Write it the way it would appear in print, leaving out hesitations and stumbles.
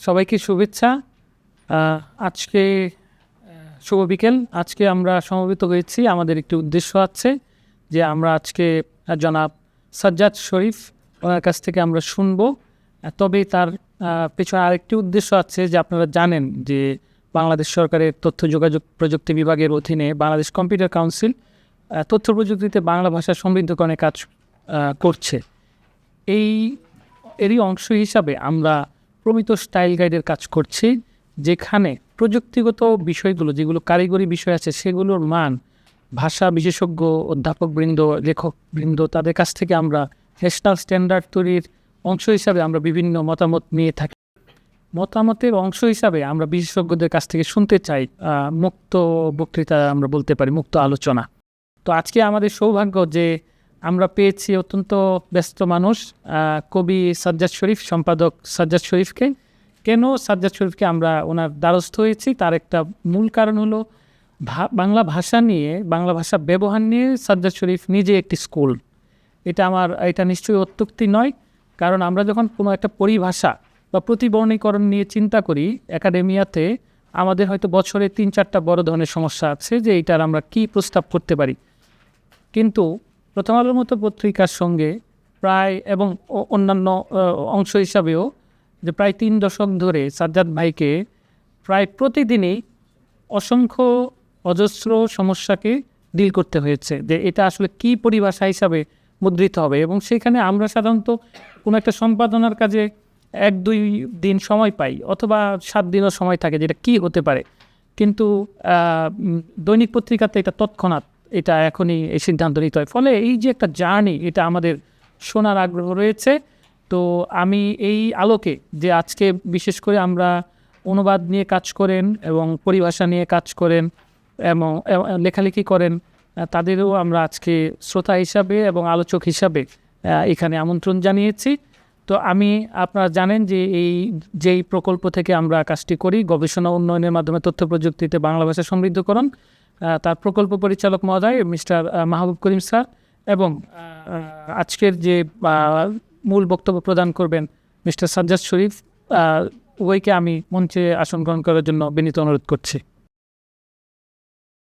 সবাইকে শুভেচ্ছা। আজকে শুভ বিকেল। আজকে আমরা সমবেত হয়েছি, আমাদের একটি উদ্দেশ্য আছে যে আমরা আজকে জনাব সাজ্জাদ শরীফ ওনার কাছ থেকে আমরা শুনব। তবে তার পেছনে আরেকটি উদ্দেশ্য আছে যে আপনারা জানেন যে বাংলাদেশ সরকারের তথ্য যোগাযোগ প্রযুক্তি বিভাগের অধীনে বাংলাদেশ কম্পিউটার কাউন্সিল তথ্য প্রযুক্তিতে বাংলা ভাষা সমৃদ্ধকরণের কাজ করছে। এরই অংশ হিসাবে আমরা প্রমিত স্টাইল গাইডের কাজ করছি, যেখানে প্রযুক্তিগত বিষয়গুলো যেগুলো কারিগরি বিষয় আছে সেগুলোর মান ভাষা বিশেষজ্ঞ অধ্যাপকবৃন্দ লেখকবৃন্দ তাদের কাছ থেকে আমরা ন্যাশনাল স্ট্যান্ডার্ড তৈরির অংশ হিসাবে আমরা বিভিন্ন মতামত নিয়ে থাকি। মতামতের অংশ হিসাবে আমরা বিশেষজ্ঞদের কাছ থেকে শুনতে চাই মুক্ত বক্তৃতা, আমরা বলতে পারি মুক্ত আলোচনা। তো আজকে আমাদের সৌভাগ্য যে আমরা পেয়েছি অত্যন্ত ব্যস্ত মানুষ কবি সাজ্জাদ শরীফ, সম্পাদক সাজ্জাদ শরীফকে। কেন সাজ্জাদ শরীফকে আমরা ওনার দ্বারস্থ হয়েছি তার একটা মূল কারণ হলো বাংলা ভাষা নিয়ে, বাংলা ভাষা ব্যবহার নিয়ে সাজ্জাদ শরীফ নিজে একটি স্কুল। এটা নিশ্চয়ই অত্যুক্তি নয়, কারণ আমরা যখন কোনো একটা পরিভাষা বা প্রতিবর্ণীকরণ নিয়ে চিন্তা করি একাডেমিয়াতে, আমাদের হয়তো বছরে 3-4টা বড় ধরনের সমস্যা আছে যে এইটার আমরা কি প্রস্তাব করতে পারি। কিন্তু প্রথম আলোর মতো পত্রিকার সঙ্গে প্রায় এবং অন্যান্য অংশ হিসাবেও যে প্রায় 3 দশক ধরে সাজ্জাদ ভাইকে প্রায় প্রতিদিনই অসংখ্য অজস্র সমস্যাকে ডিল করতে হয়েছে যে এটা আসলে কি পরিভাষা হিসাবে মুদ্রিত হবে। এবং সেখানে আমরা সাধারণত কোনো একটা সম্পাদনার কাজে 1-2 দিন সময় পাই, অথবা 7 দিনও সময় থাকে যেটা কি হতে পারে। কিন্তু দৈনিক পত্রিকাতে এটা তৎক্ষণাৎ, এটা এখনই এই সিদ্ধান্ত নিতে হয়। ফলে এই যে একটা জার্নি, এটা আমাদের শোনার আগ্রহ রয়েছে। তো আমি এই আলোকে যে আজকে বিশেষ করে আমরা অনুবাদ নিয়ে কাজ করেন এবং পরিভাষা নিয়ে কাজ করেন এবং লেখালেখি করেন, তাদেরও আমরা আজকে শ্রোতা হিসাবে এবং আলোচক হিসাবে এখানে আমন্ত্রণ জানিয়েছি। তো আপনারা জানেন যে যেই প্রকল্প থেকে আমরা কাজটি করি, গবেষণা উন্নয়নের মাধ্যমে তথ্য প্রযুক্তিতে বাংলা ভাষা সমৃদ্ধকরণ, তার প্রকল্প পরিচালক মহোদয় মিস্টার মাহবুব করিম স্যার, এবং আজকের যে মূল বক্তব্য প্রদান করবেন মিস্টার সাজ্জাদ শরীফ, উভয়কে আমি মঞ্চে আসন গ্রহণ করার জন্য বিনীত অনুরোধ করছি।